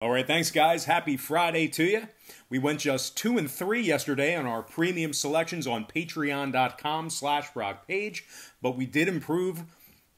All right, thanks, guys. Happy Friday to you. We went just 2 and 3 yesterday on our premium selections on patreon.com/BrockPage, but we did improve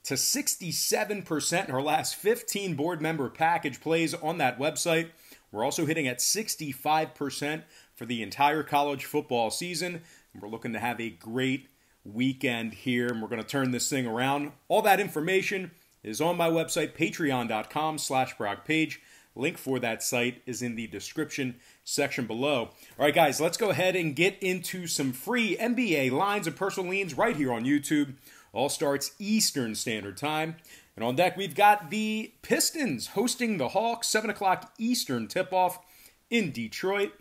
to 67% in our last 15 board member package plays on that website. We're also hitting at 65% for the entire college football season. We're looking to have a great weekend here, and we're going to turn this thing around. All that information is on my website, patreon.com/BrockPage. Link for that site is in the description section below. All right, guys, let's go ahead and get into some free NBA lines and personal leans right here on YouTube. All starts Eastern Standard Time. And on deck, we've got the Pistons hosting the Hawks, 7 o'clock Eastern tip-off in Detroit.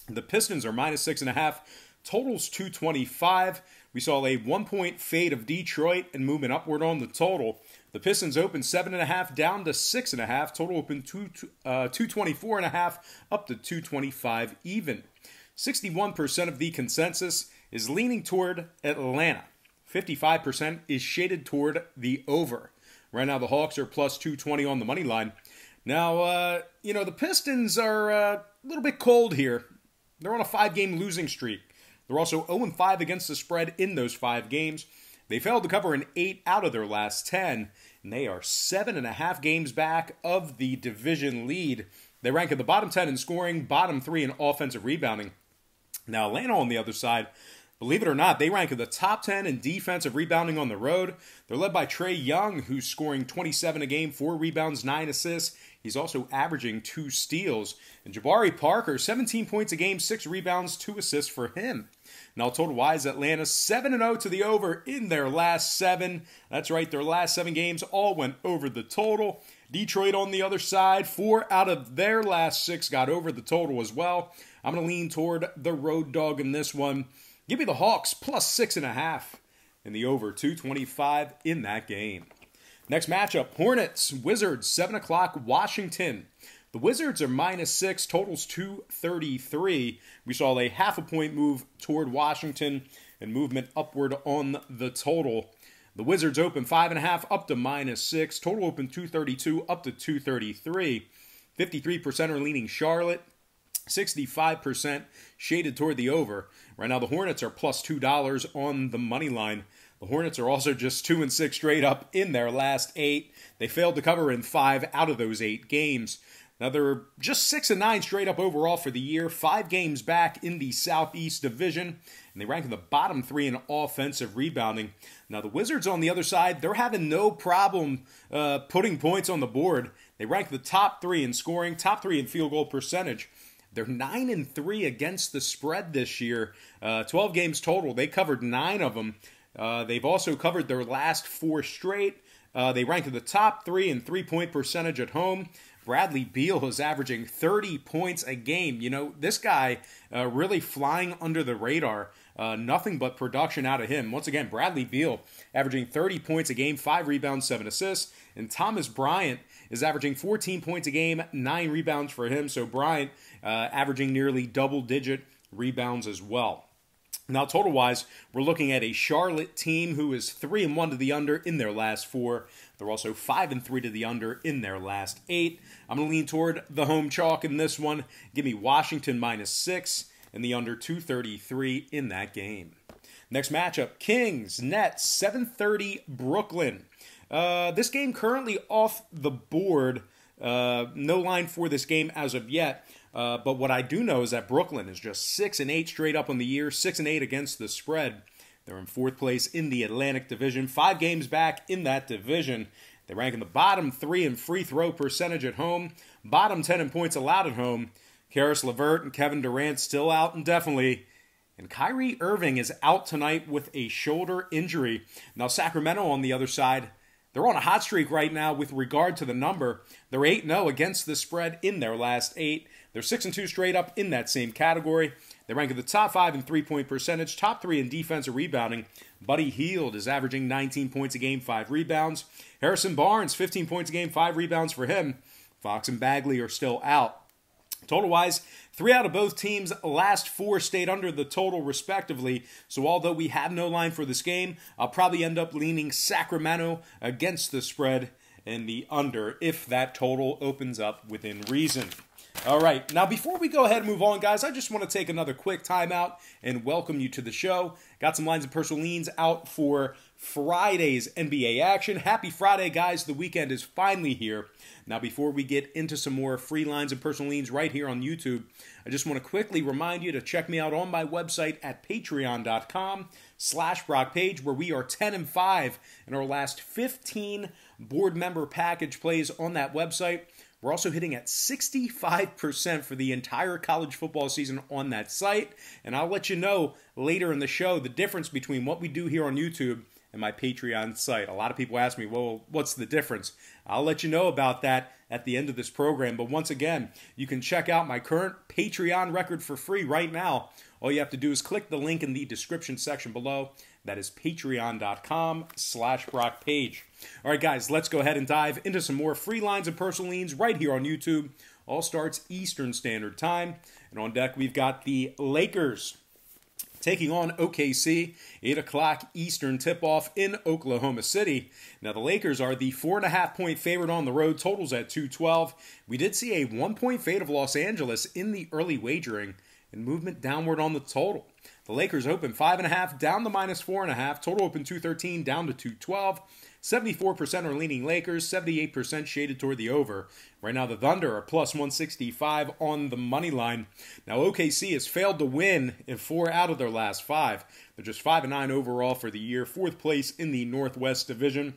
The Pistons are -6.5. Totals 225. We saw a 1-point fade of Detroit and movement upward on the total. The Pistons opened 7.5 down to 6.5. Total opened 224.5 up to 225 even. 61% of the consensus is leaning toward Atlanta. 55% is shaded toward the over. Right now the Hawks are plus 220 on the money line. Now, the Pistons are a little bit cold here. They're on a 5-game losing streak. They're also 0-5 against the spread in those 5 games. They failed to cover in 8 out of their last 10, and they are 7.5 games back of the division lead. They rank at the bottom 10 in scoring, bottom 3 in offensive rebounding. Now, Atlanta on the other side, believe it or not, they rank at the top 10 in defensive rebounding on the road. They're led by Trae Young, who's scoring 27 a game, 4 rebounds, 9 assists. He's also averaging 2 steals. And Jabari Parker, 17 points a game, 6 rebounds, 2 assists for him. Now, total-wise, Atlanta 7-0 to the over in their last 7. That's right, their last 7 games all went over the total. Detroit on the other side, 4 out of their last 6 got over the total as well. I'm going to lean toward the road dog in this one. Give me the Hawks plus 6.5 in the over 225 in that game. Next matchup, Hornets, Wizards, 7 o'clock, Washington. The Wizards are -6, totals 233. We saw a 0.5 point move toward Washington and movement upward on the total. The Wizards open 5.5 up to -6. Total open 232 up to 233. 53% are leaning Charlotte. 65% shaded toward the over. Right now the Hornets are plus $2 on the money line. The Hornets are also just 2 and 6 straight up in their last 8. They failed to cover in 5 out of those 8 games. Now they're just 6 and 9 straight up overall for the year. 5 games back in the Southeast Division. And they rank in the bottom 3 in offensive rebounding. Now the Wizards on the other side, they're having no problem putting points on the board. They rank the top 3 in scoring, top 3 in field goal percentage. They're 9 and 3 against the spread this year. 12 games total. They covered 9 of them. They've also covered their last 4 straight. They rank in the top 3 in three-point percentage at home. Bradley Beal is averaging 30 points a game. You know, this guy really flying under the radar. Nothing but production out of him. Once again, Bradley Beal averaging 30 points a game, 5 rebounds, 7 assists. And Thomas Bryant is averaging 14 points a game, 9 rebounds for him. So Bryant averaging nearly double-digit rebounds as well. Now, total-wise, we're looking at a Charlotte team who is 3-1 to the under in their last 4. They're also 5-3 to the under in their last 8. I'm going to lean toward the home chalk in this one. Give me Washington -6 and the under 233 in that game. Next matchup, Kings, Nets, 7:30 Brooklyn. This game currently off the board. No line for this game as of yet. But what I do know is that Brooklyn is just 6 and 8 straight up on the year, 6 and 8 against the spread. They're in 4th place in the Atlantic Division, 5 games back in that division. They rank in the bottom 3 in free throw percentage at home, bottom 10 in points allowed at home. Karis LeVert and Kevin Durant still out indefinitely. And Kyrie Irving is out tonight with a shoulder injury. Now Sacramento on the other side, they're on a hot streak right now with regard to the number. They're 8-0 against the spread in their last 8. They're 6 and 2 straight up in that same category. They rank in the top 5 in three-point percentage, top 3 in defensive rebounding. Buddy Hield is averaging 19 points a game, 5 rebounds. Harrison Barnes, 15 points a game, 5 rebounds for him. Fox and Bagley are still out. Total-wise, 3 out of both teams' last 4 stayed under the total respectively. So although we have no line for this game, I'll probably end up leaning Sacramento against the spread and the under if that total opens up within reason. All right, now before we go ahead and move on, guys, I just want to take another quick timeout and welcome you to the show. Got some lines and personal leans out for Friday's NBA action. Happy Friday, guys. The weekend is finally here. Now, before we get into some more free lines and personal leans right here on YouTube, I just want to quickly remind you to check me out on my website at patreon.com/BrockPage, where we are 10-5 in our last 15 board member package plays on that website. We're also hitting at 65% for the entire college football season on that site. And I'll let you know later in the show the difference between what we do here on YouTube and my Patreon site. A lot of people ask me, well, what's the difference? I'll let you know about that at the end of this program. But once again, you can check out my current Patreon record for free right now. All you have to do is click the link in the description section below. That is patreon.com/BrockPage. All right, guys, let's go ahead and dive into some more free lines and personal leans right here on YouTube. All starts Eastern Standard Time. And on deck, we've got the Lakers taking on OKC, 8 o'clock Eastern tip-off in Oklahoma City. Now, the Lakers are the 4.5-point favorite on the road. Totals at 212. We did see a 1-point fade of Los Angeles in the early wagering and movement downward on the total. The Lakers open 5.5, down to -4.5. Total open 213, down to 212. 74% are leaning Lakers, 78% shaded toward the over. Right now, the Thunder are plus 165 on the money line. Now, OKC has failed to win in 4 out of their last 5. They're just 5-9 overall for the year, 4th place in the Northwest Division.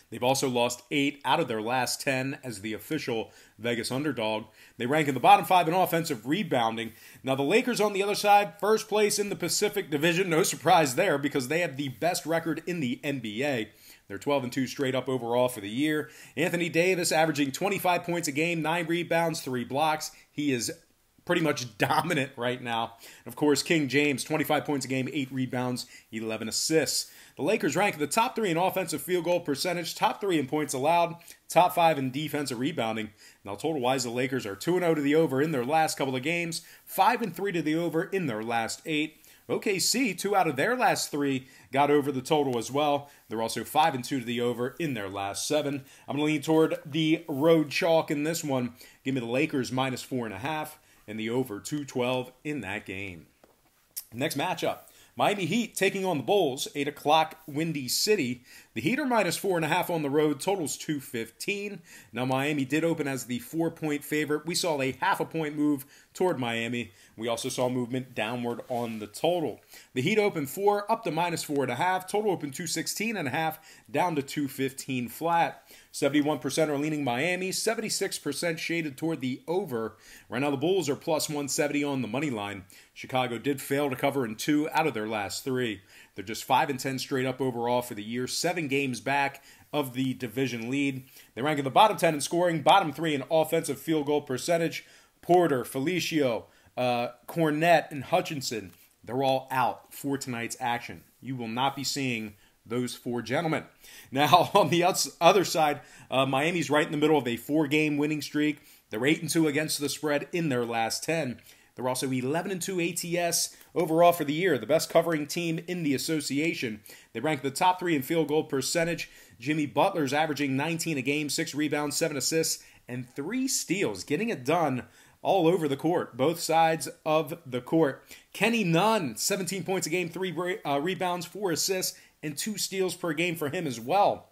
They've also lost 8 out of their last 10 as the official Vegas underdog. They rank in the bottom 5 in offensive rebounding. Now, the Lakers on the other side, 1st place in the Pacific Division. No surprise there because they have the best record in the NBA. They're 12-2 straight up overall for the year. Anthony Davis averaging 25 points a game, 9 rebounds, 3 blocks. He is pretty much dominant right now. Of course, King James, 25 points a game, 8 rebounds, 11 assists. The Lakers rank in the top 3 in offensive field goal percentage, top 3 in points allowed, top 5 in defensive rebounding. Now, total-wise, the Lakers are 2-0 to the over in their last couple of games, 5-3 to the over in their last 8. OKC, 2 out of their last 3 got over the total as well. They're also 5-2 to the over in their last 7. I'm going to lean toward the road chalk in this one. Give me the Lakers -4.5 and the over 212 in that game. Next matchup. Miami Heat taking on the Bulls, 8 o'clock, Windy City. The Heat are -4.5 on the road, totals 215. Now, Miami did open as the 4-point favorite. We saw a 0.5 point move toward Miami. We also saw movement downward on the total. The Heat opened 4, up to -4.5. Total open 216.5, down to 215 flat. 71% are leaning Miami, 76% shaded toward the over. Right now, the Bulls are plus 170 on the money line. Chicago did fail to cover in 2 out of their last 3. They're just 5-10 straight up overall for the year, 7 games back of the division lead. They rank in the bottom 10 in scoring, bottom 3 in offensive field goal percentage. Porter, Felicio, Cornette, and Hutchinson, they're all out for tonight's action. You will not be seeing those 4 gentlemen. Now, on the other side, Miami's right in the middle of a 4-game winning streak. They're 8-2 against the spread in their last 10. They're also 11-2 ATS overall for the year, the best covering team in the association. They rank the top 3 in field goal percentage. Jimmy Butler's averaging 19 a game, 6 rebounds, 7 assists, and 3 steals, getting it done all over the court, both sides of the court. Kenny Nunn, 17 points a game, 3 rebounds, 4 assists, and 2 steals per game for him as well.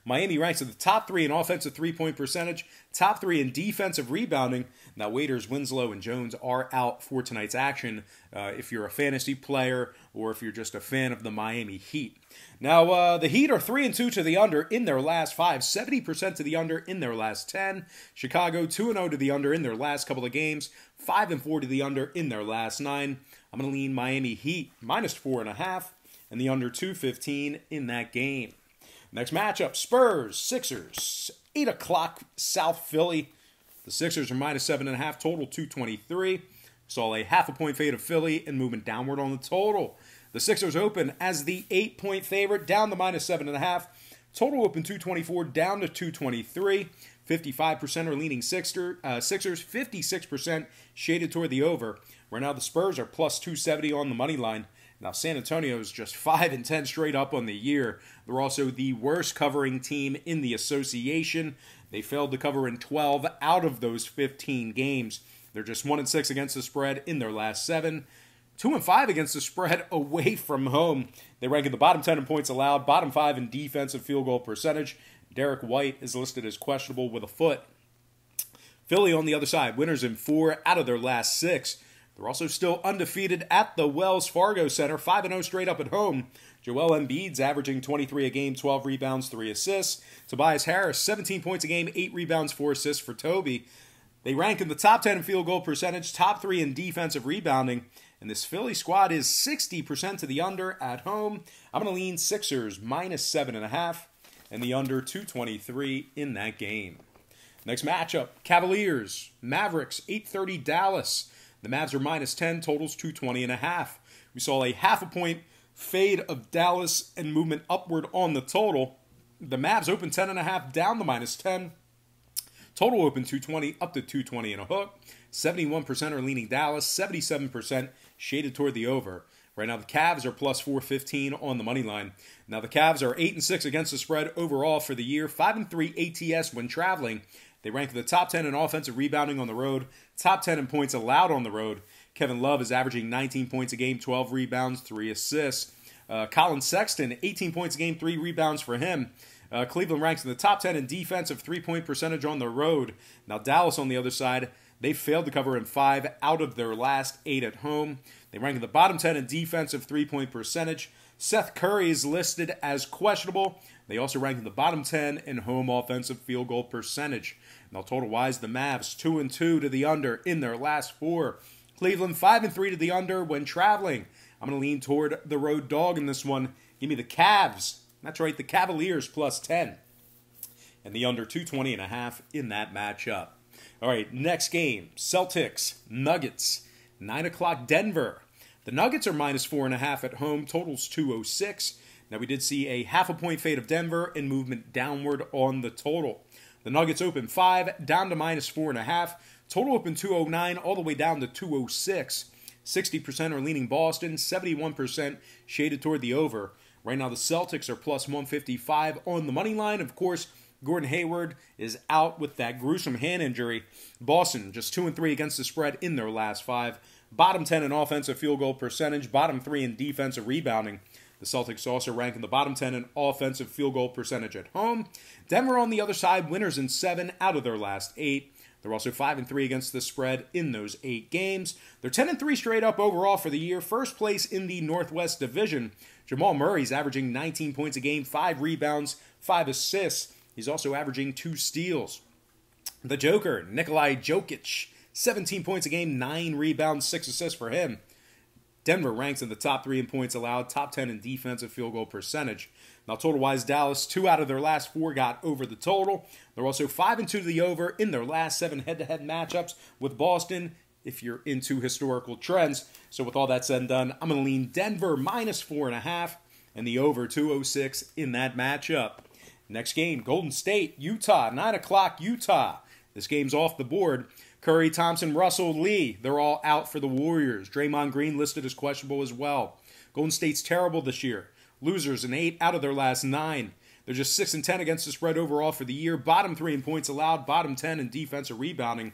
Miami ranks at the top 3 in offensive three-point percentage, top 3 in defensive rebounding. Now, Waiters, Winslow, and Jones are out for tonight's action if you're a fantasy player or if you're just a fan of the Miami Heat. Now, the Heat are 3-2 to the under in their last 5, 70% to the under in their last 10. Chicago, 2-0 to the under in their last couple of games, 5-4 to the under in their last 9. I'm going to lean Miami Heat -4.5 and the under 215 in that game. Next matchup, Spurs, Sixers, 8 o'clock, South Philly. The Sixers are -7.5, total 223. Saw a 0.5 point fade of Philly and movement downward on the total. The Sixers open as the 8-point favorite, down to -7.5. Total open 224, down to 223. 55% are leaning Sixers, 56% shaded toward the over. Right now, the Spurs are plus 270 on the money line. Now, San Antonio is just 5-10 straight up on the year. They're also the worst covering team in the association. They failed to cover in 12 out of those 15 games. They're just 1-6 against the spread in their last 7. 2-5 against the spread away from home. They rank in the bottom 10 in points allowed, bottom 5 in defensive field goal percentage. Derek White is listed as questionable with a foot. Philly on the other side, winners in 4 out of their last 6. They're also still undefeated at the Wells Fargo Center, 5-0 straight up at home. Joel Embiid's averaging 23 a game, 12 rebounds, 3 assists. Tobias Harris, 17 points a game, 8 rebounds, 4 assists for Toby. They rank in the top 10 in field goal percentage, top 3 in defensive rebounding. And this Philly squad is 60% to the under at home. I'm going to lean Sixers minus 7.5 and the under 223 in that game. Next matchup, Cavaliers, Mavericks, 8:30 Dallas. The Mavs are minus 10, totals 220.5. We saw a half a point fade of Dallas and movement upward on the total. The Mavs open 10.5 down to minus 10. Total open 220 up to 220 and a hook. 71% are leaning Dallas, 77% shaded toward the over. Right now the Cavs are plus 415 on the money line. Now the Cavs are 8-6 against the spread overall for the year, 5-3 ATS when traveling. They rank in the top 10 in offensive rebounding on the road, top 10 in points allowed on the road. Kevin Love is averaging 19 points a game, 12 rebounds, 3 assists. Colin Sexton, 18 points a game, 3 rebounds for him. Cleveland ranks in the top 10 in defensive three-point percentage on the road. Now Dallas on the other side, they failed to cover in 5 out of their last 8 at home. They rank in the bottom 10 in defensive three-point percentage. Seth Curry is listed as questionable. They also rank in the bottom 10 in home offensive field goal percentage. Now total-wise, the Mavs 2-2 to the under in their last 4. Cleveland 5-3 to the under when traveling. I'm going to lean toward the road dog in this one. Give me the Cavs. That's right, the Cavaliers plus 10. And the under 220.5 in that matchup. All right, next game, Celtics, Nuggets, 9 o'clock Denver. The Nuggets are minus 4.5 at home, totals 206. Now we did see a half a point fade of Denver and movement downward on the total. The Nuggets open 5, down to minus 4.5. Total open 209, all the way down to 206. 60% are leaning Boston, 71% shaded toward the over. Right now the Celtics are plus 155 on the money line. Of course, Gordon Hayward is out with that gruesome hand injury. Boston just 2-3 against the spread in their last 5. Bottom 10 in offensive field goal percentage, bottom 3 in defensive rebounding. The Celtics also rank in the bottom 10 in offensive field goal percentage at home. Denver on the other side, winners in 7 out of their last 8. They're also 5-3 against the spread in those 8 games. They're 10-3 straight up overall for the year. First place in the Northwest Division. Jamal Murray's averaging 19 points a game, 5 rebounds, 5 assists. He's also averaging 2 steals. The Joker, Nikolai Jokic, 17 points a game, 9 rebounds, 6 assists for him. Denver ranks in the top 3 in points allowed, top 10 in defensive field goal percentage. Now, total-wise, Dallas, 2 out of their last 4 got over the total. They're also 5-2 to the over in their last 7 head-to-head matchups with Boston, if you're into historical trends. So with all that said and done, I'm going to lean Denver minus 4.5 and the over 206 in that matchup. Next game, Golden State, Utah, 9 o'clock Utah. This game's off the board. Curry, Thompson, Russell, Lee, they're all out for the Warriors. Draymond Green listed as questionable as well. Golden State's terrible this year. Losers in 8 out of their last 9. They're just 6-10 against the spread overall for the year. Bottom 3 in points allowed, bottom 10 in defensive rebounding.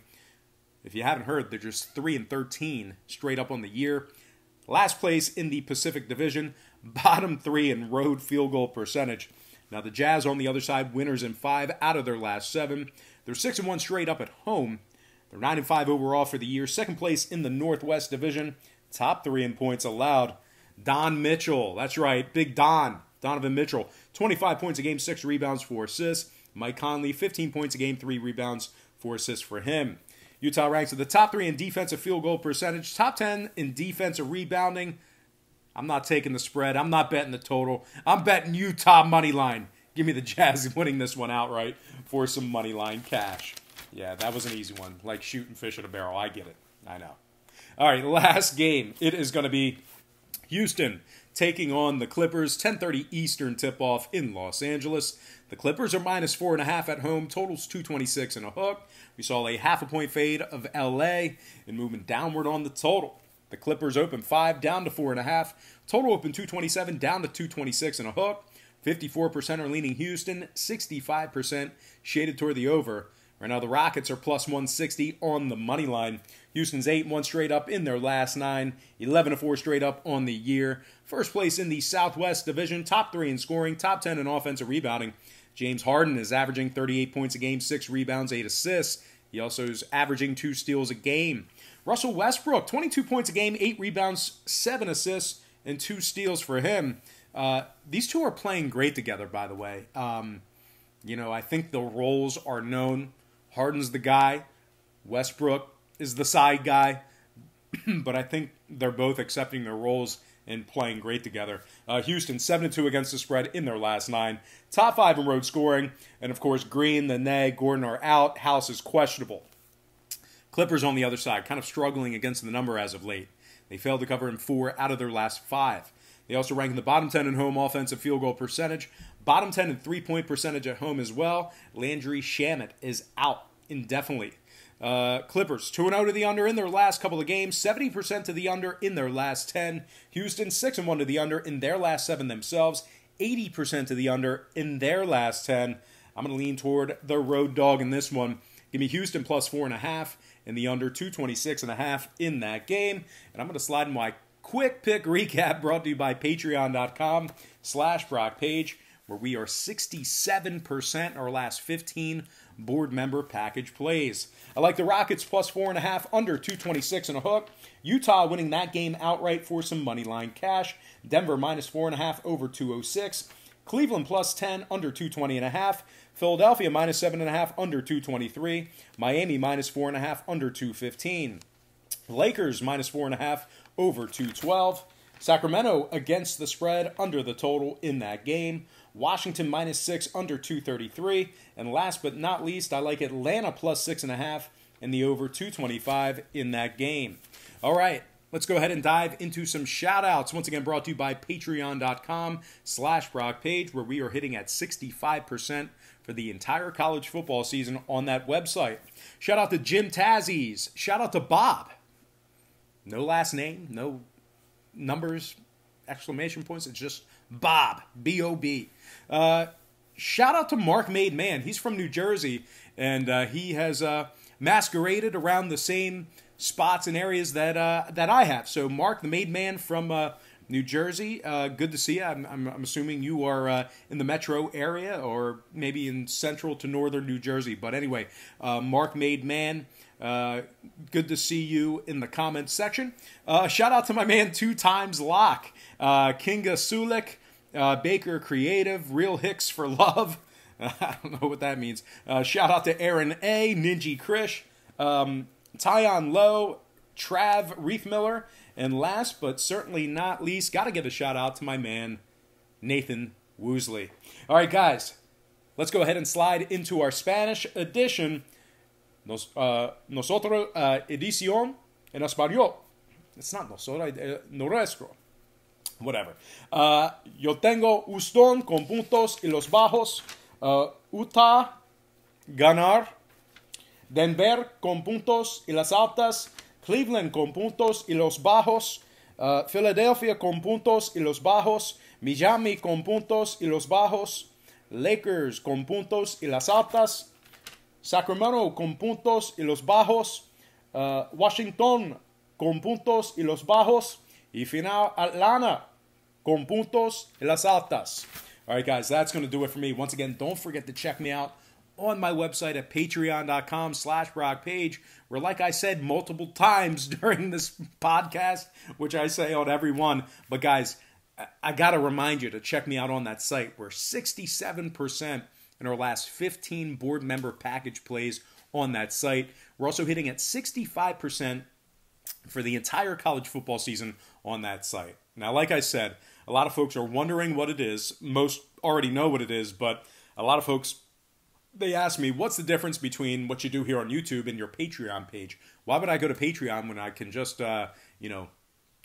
If you haven't heard, they're just 3-13 straight up on the year. Last place in the Pacific Division, bottom 3 in road field goal percentage. Now the Jazz on the other side, winners in 5 out of their last 7. They're 6-1 straight up at home. They're 9-5 overall for the year. Second place in the Northwest Division. Top 3 in points allowed. Don Mitchell. That's right. Big Don. Donovan Mitchell. 25 points a game, 6 rebounds, 4 assists. Mike Conley, 15 points a game, 3 rebounds, 4 assists for him. Utah ranks at the top 3 in defensive field goal percentage. Top 10 in defensive rebounding. I'm not taking the spread. I'm not betting the total. I'm betting Utah money line. Give me the Jazz winning this one outright for some money line cash. Yeah, that was an easy one. Like shooting fish in a barrel. I get it. I know. All right, last game. It is going to be Houston taking on the Clippers. 10:30 Eastern tip-off in Los Angeles. The Clippers are minus 4.5 at home. Totals 226 and a hook. We saw a half a point fade of LA and movement downward on the total. The Clippers open 5, down to 4.5. Total open 227, down to 226 and a hook. 54% are leaning Houston, 65% shaded toward the over. Right now, the Rockets are plus 160 on the money line. Houston's 8-1 straight up in their last 9, 11-4 straight up on the year. First place in the Southwest Division, top 3 in scoring, top 10 in offensive rebounding. James Harden is averaging 38 points a game, 6 rebounds, 8 assists. He also is averaging 2 steals a game. Russell Westbrook, 22 points a game, 8 rebounds, 7 assists, and 2 steals for him. These two are playing great together, by the way. I think the roles are known. Harden's the guy. Westbrook is the side guy. But I think they're both accepting their roles and playing great together. Houston, 7-2 against the spread in their last 9. Top 5 in road scoring. And, of course, Green, Nene, Gordon are out. House is questionable. Clippers on the other side, kind of struggling against the number as of late. They failed to cover in 4 out of their last 5. They also rank in the bottom 10 in home offensive field goal percentage. Bottom 10 in three-point percentage at home as well. Landry Shamet is out indefinitely. Clippers, 2-0 to the under in their last couple of games. 70% to the under in their last 10. Houston, 6-1 to the under in their last 7 themselves. 80% to the under in their last 10. I'm going to lean toward the road dog in this one. Give me Houston plus 4.5 and the under 226.5 in that game. And I'm going to slide in my quick pick recap brought to you by patreon.com/BrockPage, where we are 67% in our last 15 board member package plays. I like the Rockets plus 4.5, under 226 and a hook. Utah winning that game outright for some money line cash. Denver minus 4.5 over 206. Cleveland plus 10 under 220.5. Philadelphia minus 7.5 under 223. Miami minus 4.5 under 215. Lakers minus 4.5 over 212. Sacramento against the spread under the total in that game. Washington minus 6 under 233. And last but not least, I like Atlanta plus 6.5 and the over 225 in that game. All right, let's go ahead and dive into some shout-outs. Once again, brought to you by patreon.com/BrockPage, where we are hitting at 65% for the entire college football season on that website. Shout out to Jim Tazzies. Shout out to Bob. No last name, no numbers, exclamation points. It's just Bob, B-O-B. Shout out to Mark Made Man. He's from New Jersey, and he has masqueraded around the same spots and areas that I have. So, Mark, the Made Man from New Jersey, good to see you. I'm assuming you are in the metro area or maybe in central to northern New Jersey. But anyway, Mark Made Man, good to see you in the comments section. Shout out to my man 2x Lock, Kinga Sulik, Baker Creative, Real Hicks for Love. I don't know what that means. Shout out to Aaron A, Ninji Krish, Tyon Lowe, Trav Reithmiller, and last but certainly not least, got to give a shout out to my man Nathan Woosley. All right, guys, let's go ahead and slide into our Spanish edition. Nosotros edición en español. It's not nosotros, nuestro. Whatever. Yo tengo Houston con puntos y los bajos. Utah ganar. Denver con puntos y las altas. Cleveland con puntos y los bajos. Philadelphia con puntos y los bajos. Miami con puntos y los bajos. Lakers con puntos y las altas. Sacramento con puntos y los bajos. Washington con puntos y los bajos. Y final, Atlanta con puntos y las altas. All right, guys, that's going to do it for me. Once again, don't forget to check me out on my website at patreon.com/BrockPage, where, like I said multiple times during this podcast, which I say on every one, but guys, I got to remind you to check me out on that site. We're 67% in our last 15 board member package plays on that site. We're also hitting at 65% for the entire college football season on that site. Now, like I said, a lot of folks are wondering what it is. Most already know what it is, but a lot of folks, they ask me, what's the difference between what you do here on YouTube and your Patreon page? Why would I go to Patreon when I can just,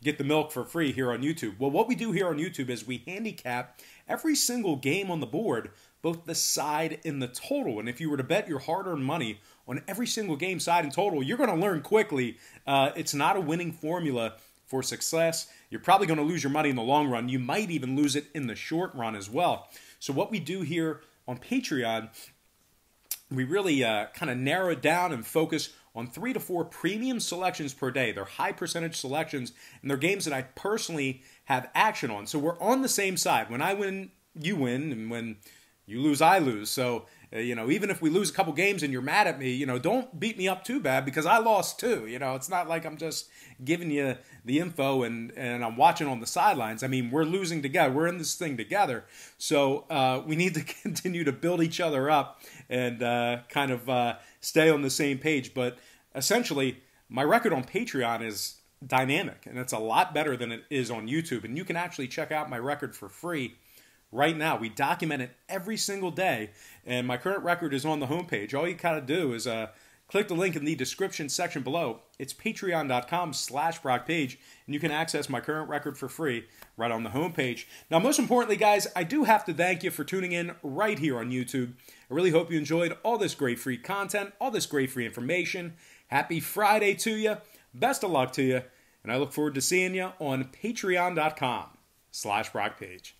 get the milk for free here on YouTube? Well, what we do here on YouTube is we handicap every single game on the board, both the side and the total. And if you were to bet your hard-earned money on every single game, side and total, you're going to learn quickly it's not a winning formula for success. You're probably going to lose your money in the long run. You might even lose it in the short run as well. So what we do here on Patreon, we really kind of narrow it down and focus on 3 to 4 premium selections per day. They're high percentage selections, and they're games that I personally have action on. So we're on the same side. When I win, you win, and when you lose, I lose. So, even if we lose a couple games and you're mad at me, don't beat me up too bad because I lost too. It's not like I'm just giving you the info and I'm watching on the sidelines. I mean, we're losing together. We're in this thing together. So we need to continue to build each other up and kind of stay on the same page. But essentially, my record on Patreon is dynamic, and it's a lot better than it is on YouTube. And you can actually check out my record for free right now. We document it every single day, and my current record is on the homepage. All you gotta do is click the link in the description section below. It's patreon.com/BrockPage, and you can access my current record for free right on the homepage. Now, most importantly, guys, I do have to thank you for tuning in right here on YouTube. I really hope you enjoyed all this great free content, all this great free information. Happy Friday to you. Best of luck to you, and I look forward to seeing you on patreon.com/BrockPage.